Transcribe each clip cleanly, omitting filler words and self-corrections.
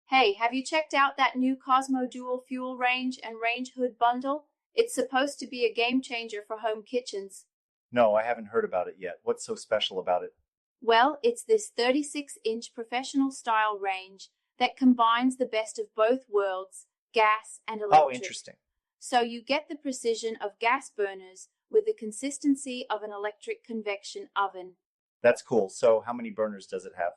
Hey, have you checked out that new Cosmo dual fuel range and range hood bundle? It's supposed to be a game changer for home kitchens. No, I haven't heard about it yet. What's so special about it? Well, it's this 36-inch professional style range that combines the best of both worlds, gas and Oh, electric. interesting. So you get the precision of gas burners with the consistency of an electric convection oven. That's cool. So, how many burners does it have?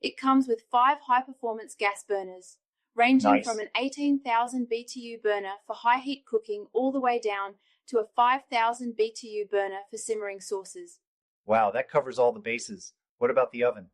It comes with 5 high-performance gas burners, ranging from Nice. an 18,000 BTU burner for high-heat cooking all the way down to a 5,000 BTU burner for simmering sauces. Wow, that covers all the bases. What about the oven?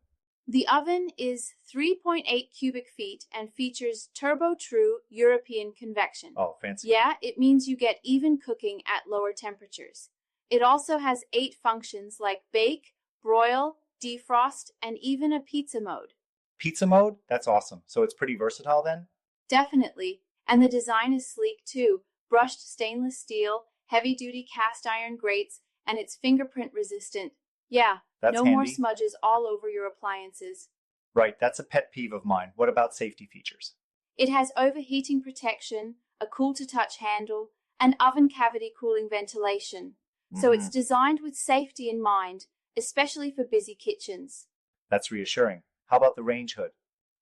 The oven is 3.8 cubic feet and features Turbo True European convection. Oh, fancy. Yeah, it means you get even cooking at lower temperatures. It also has 8 functions like bake, broil, defrost, and even a pizza mode. Pizza mode? That's awesome. So, it's pretty versatile then? Definitely. And the design is sleek too. Brushed stainless steel, heavy duty cast iron grates, and it's fingerprint resistant. Yeah, That's no more handy. smudges all over your appliances. Right, that's a pet peeve of mine. What about safety features? It has overheating protection, a cool to touch handle, and oven cavity cooling ventilation. So it's Hmm. designed with safety in mind, especially for busy kitchens. That's reassuring. How about the range hood?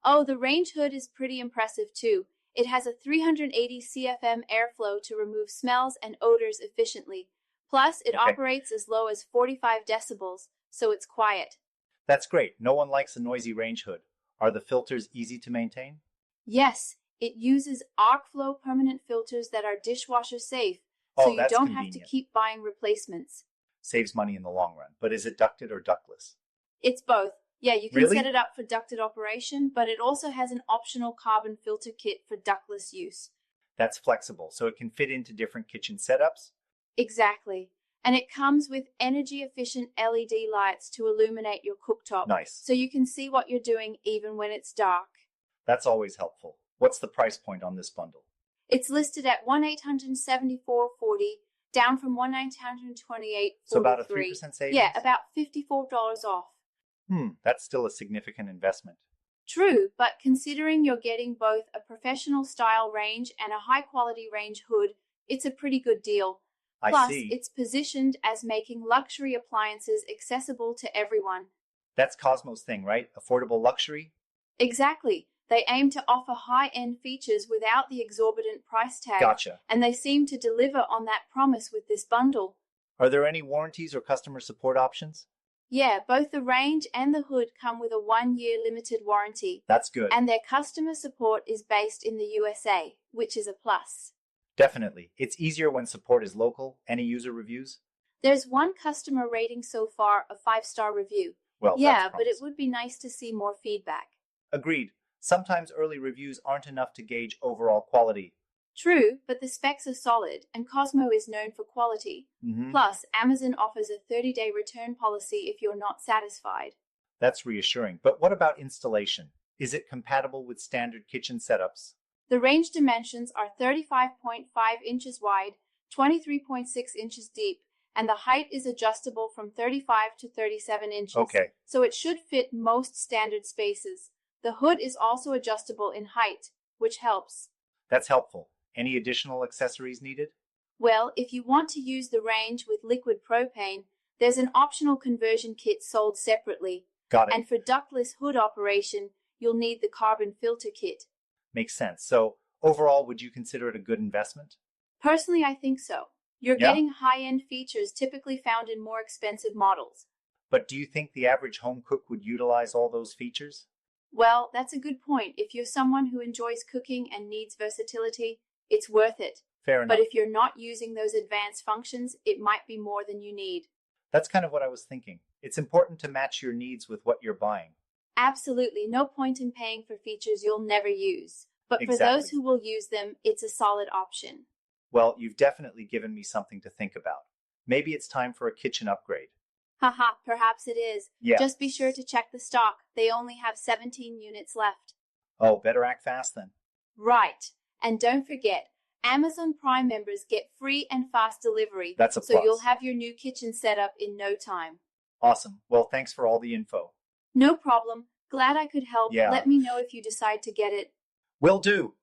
Oh, the range hood is pretty impressive too. It has a 380 CFM airflow to remove smells and odors efficiently. Plus, it Okay, operates as low as 45 decibels, so it's quiet. that's great. No one likes a noisy range hood. Are the filters easy to maintain? Yes, it uses arc flow permanent filters that are dishwasher safe, so Oh, you that's don't have to convenient. keep buying replacements. Saves money in the long run. But is it ducted or ductless? It's both. Yeah, you can set Really? it up for ducted operation, but it also has an optional carbon filter kit for ductless use. That's flexible, so it can fit into different kitchen setups? Exactly. And it comes with energy efficient LED lights to illuminate your cooktop Nice. so you can see what you're doing even when it's dark. That's always helpful. What's the price point on this bundle? It's listed at 1-874-40, down from So about a 1-828-43. 3% Yeah, savings? about $54 off. That's still a significant investment. True, but considering you're getting both a professional style range and a high quality range hood, it's a pretty good deal. I Plus, see. it's positioned as making luxury appliances accessible to everyone. That's Cosmo's thing, right? Affordable luxury? Exactly. They aim to offer high-end features without the exorbitant price tag, Gotcha. and they seem to deliver on that promise with this bundle. Are there any warranties or customer support options? Yeah, both the range and the hood come with a 1-year limited warranty, That's good. and their customer support is based in the USA, which is a plus. Definitely. It's easier when support is local. Any user reviews? There's one customer rating so far, a 5-star review. Well, that's Yeah, but it promising. would be nice to see more feedback. Agreed. Sometimes early reviews aren't enough to gauge overall quality. True, but the specs are solid, and Cosmo is known for quality. Hmm. Plus, Amazon offers a 30-day return policy if you're not satisfied. That's reassuring. But what about installation? Is it compatible with standard kitchen setups? The range dimensions are 35.5 inches wide, 23.6 inches deep, and the height is adjustable from 35 to 37 inches, Okay, so it should fit most standard spaces. The hood is also adjustable in height, which helps. that's helpful. Any additional accessories needed? Well, if you want to use the range with liquid propane, there's an optional conversion kit sold separately. Got it. And for ductless hood operation, you'll need the carbon filter kit. Makes sense. So, overall, would you consider it a good investment? Personally, I think so. You're Yeah? getting high-end features typically found in more expensive models. But do you think the average home cook would utilize all those features? Well, that's a good point. If you're someone who enjoys cooking and needs versatility, it's worth it. Fair But enough. if you're not using those advanced functions, it might be more than you need. That's kind of what I was thinking. It's important to match your needs with what you're buying. Absolutely no point in paying for features you'll never use. But for those Exactly. who will use them, it's a solid option. Well, you've definitely given me something to think about. Maybe it's time for a kitchen upgrade. Haha, perhaps it is. Yeah. Just be sure to check the stock. They only have 17 units left. Oh, better act fast then. Right. And don't forget, Amazon Prime members get free and fast delivery, That's a so you'll plus. have your new kitchen set up in no time. Awesome. Well, thanks for all the info. No problem. Glad I could help. Yeah. Let me know if you decide to get it. Will do.